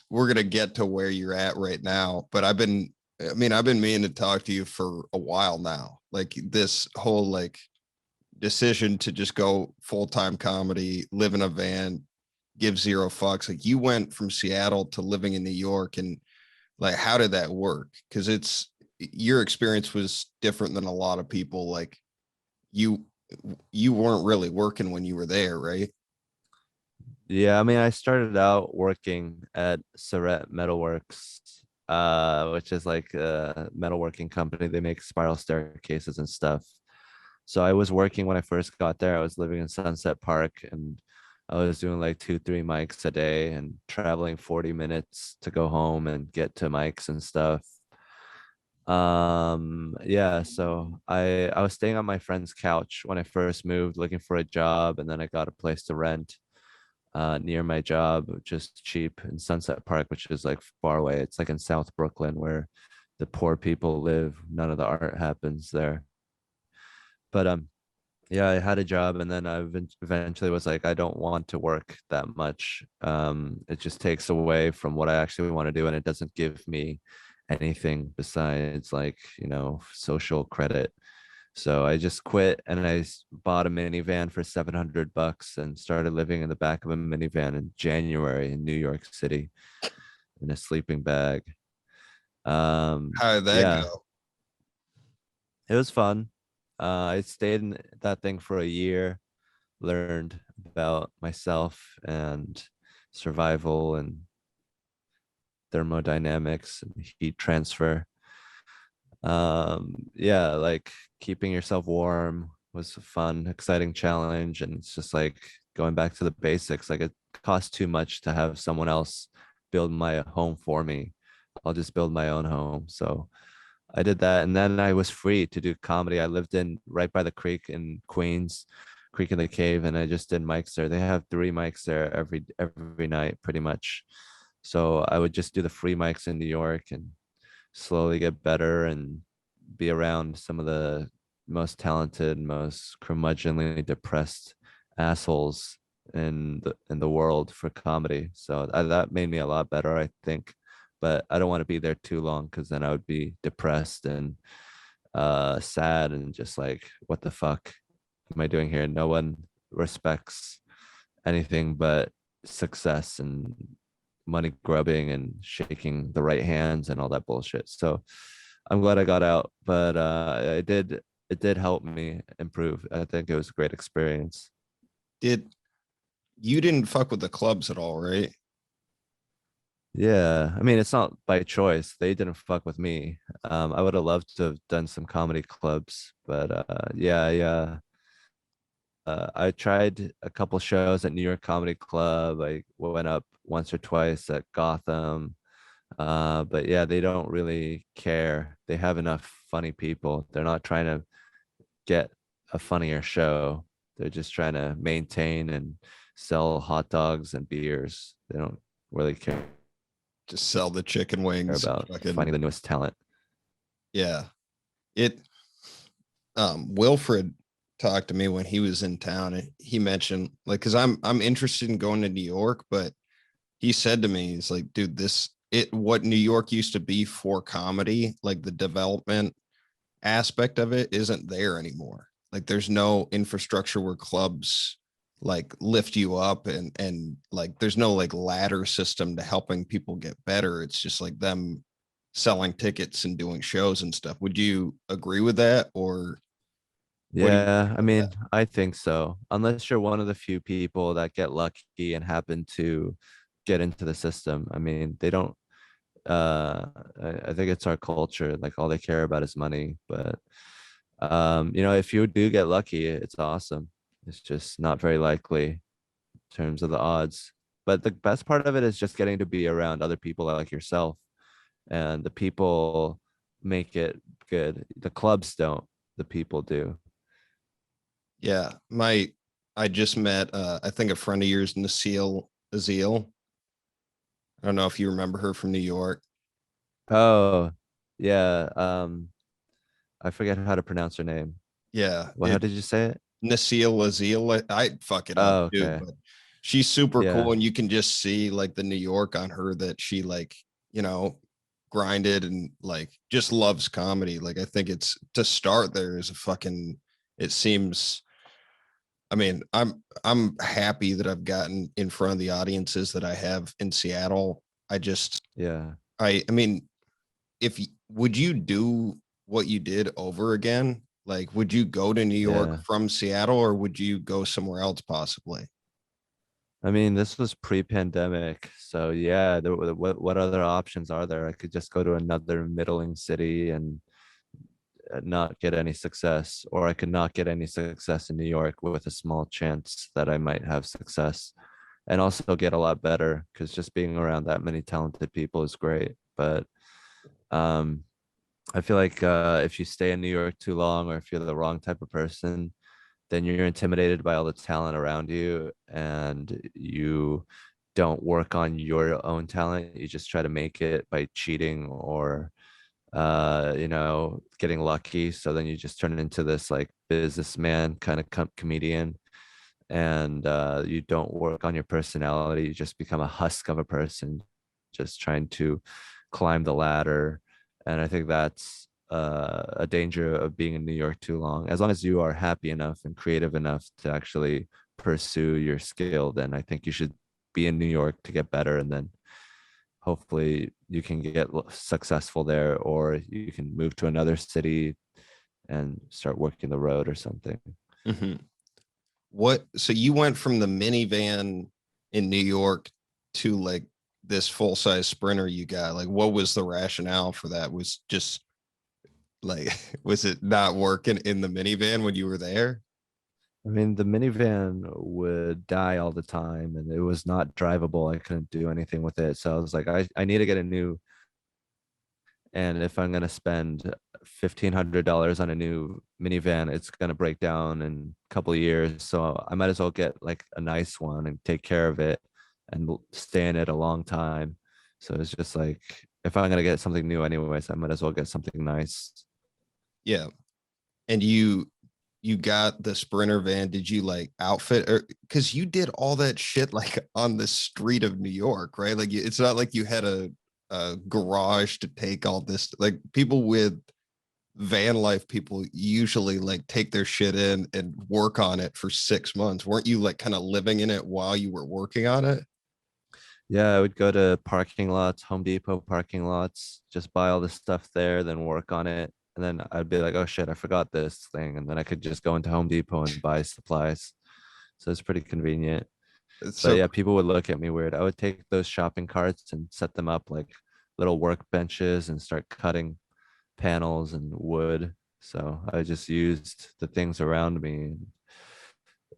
we're gonna get to where you're at right now, but I've been meaning to talk to you for a while now. Like this whole like decision to just go full-time comedy, live in a van, give zero fucks. Like you went from Seattle to living in New York, and like how did that work? Because it's your experience was different than a lot of people. Like you you weren't really working when you were there, right? Yeah, I mean, I started out working at Surrett Metalworks, which is like a metalworking company. They make spiral staircases and stuff. So I was working when I first got there. I was living in Sunset Park and I was doing like 2, 3 mics a day and traveling 40 minutes to go home and get to mics and stuff. Yeah, so I was staying on my friend's couch when I first moved, looking for a job, and then I got a place to rent near my job, just cheap in Sunset Park, which is like far away. It's like in South Brooklyn where the poor people live. None of the art happens there. But yeah, I had a job and then eventually was like, I don't want to work that much. It just takes away from what I actually want to do, and it doesn't give me anything besides like, social credit. So I just quit and bought a minivan for $700 and started living in the back of a minivan in January in New York City in a sleeping bag. How did that Yeah, go? it was fun. I stayed in that thing for a year, learned about myself and survival and thermodynamics and heat transfer. Yeah, like keeping yourself warm was a fun, exciting challenge. And it's just like going back to the basics. Like it costs too much to have someone else build my home for me. I'll just build my own home. So I did that. And then I was free to do comedy. I lived in right by the creek in Queens, Creek in the Cave, and I just did mics there. They have 3 mics there every night, pretty much. So I would just do the free mics in New York and slowly get better and be around some of the most talented, most curmudgeonly depressed assholes in the world for comedy. So that made me a lot better, I think. But I don't want to be there too long because then I would be depressed and sad and just like, what the fuck am I doing here? No one respects anything but success and money grubbing and shaking the right hands and all that bullshit. So I'm glad I got out, but it did help me improve. I think it was a great experience. Did you didn't fuck with the clubs at all, right? Yeah, I mean, it's not by choice. They didn't fuck with me. I would have loved to have done some comedy clubs, but yeah, yeah. I tried a couple shows at New York Comedy Club. I went up once or twice at Gotham. But yeah, they don't really care. They have enough funny people. They're not trying to get a funnier show. They're just trying to maintain and sell hot dogs and beers. They don't really care Just sell the chicken wings and about finding fucking the newest talent. yeah. It Wilfred talked to me when he was in town, and he mentioned like because I'm interested in going to New York, but he said to me, he's like, dude, this it what New York used to be for comedy, like the development aspect of it isn't there anymore. Like there's no infrastructure where clubs like lift you up, and like there's no like ladder system to helping people get better. It's just like them selling tickets and doing shows and stuff. Would you agree with that, or what do you Yeah, think I of mean, that? I think so. Unless you're one of the few people that get lucky and happen to get into the system. I mean, they don't I think it's our culture, like all they care about is money. But if you do get lucky, it's awesome. It's just not very likely in terms of the odds. But the best part of it is just getting to be around other people like yourself, and the people make it good. The clubs don't, the people do. Yeah, my I just met I think a friend of yours, Nasil Azil. I don't know if you remember her from New York. Oh, yeah. I forget how to pronounce her name. Yeah, How did you say it? Nasil Azil. I fuck it up Oh, too, okay. but she's super Yeah. cool, and you can just see like the New York on her, that she like, you know, grinded and like just loves comedy. Like I think it's to start there is a fucking, it seems, I mean, I'm happy that I've gotten in front of the audiences that I have in Seattle. I just Yeah. I mean, if would you do what you did over again? Like, would you go to New York Yeah. from Seattle, or would you go somewhere else possibly? I mean, this was pre-pandemic, so yeah. What other options are there? I could just go to another middling city and not get any success, or I could not get any success in New York with a small chance that I might have success, and also get a lot better because just being around that many talented people is great. But um, I feel like if you stay in New York too long, or if you're the wrong type of person, then you're intimidated by all the talent around you, and you don't work on your own talent. You just try to make it by cheating or getting lucky. So then you just turn into this like businessman kind of comedian, and you don't work on your personality. You just become a husk of a person, just trying to climb the ladder. And I think that's a danger of being in New York too long. As long as you are happy enough and creative enough to actually pursue your skill, then I think you should be in New York to get better, and then hopefully you can get successful there, or you can move to another city and start working the road or something. Mhm. What, so you went from the minivan in New York to like this full size Sprinter you got? Like, what was the rationale for that? Was just like, was it not working in the minivan when you were there? I mean, the minivan would die all the time and it was not drivable. I couldn't do anything with it. So I was like, I need to get a new. And if I'm going to spend $1,500 on a new minivan, it's going to break down in a couple of years. So I might as well get like a nice one and take care of it and stay in it a long time. So it's just like, if I'm going to get something new anyways, I might as well get something nice. Yeah. And you got the Sprinter van. Did you like outfit, or because you did all that shit like on the street of New York, right? Like it's not like you had a garage to take all this. Like people with van life, people usually like take their shit in and work on it for 6 months. Weren't you like kind of living in it while you were working on it? Yeah, I would go to parking lots, Home Depot parking lots, just buy all the stuff there, then work on it. And then I'd be like, oh shit, I forgot this thing. And then I could just go into Home Depot and buy supplies. So it's pretty convenient. It's But so yeah, people would look at me weird. I would take those shopping carts and set them up like little workbenches and start cutting panels and wood. So I just used the things around me.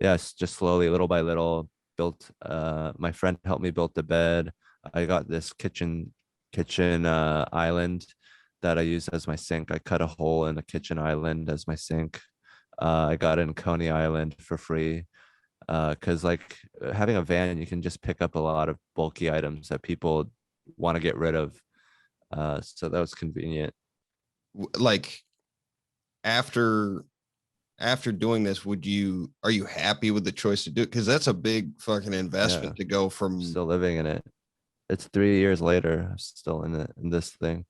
Yes, just slowly, little by little, built. My friend helped me build the bed. I got this kitchen island that I use as my sink. I cut a hole in the kitchen island as my sink. I got it in Coney Island for free because like having a van, you can just pick up a lot of bulky items that people want to get rid of. So that was convenient. like after doing this, would you, are you happy with the choice to do it? Because that's a big fucking Yeah, investment to go I'm from. still living in it. It's 3 years later. I'm still in it in this thing.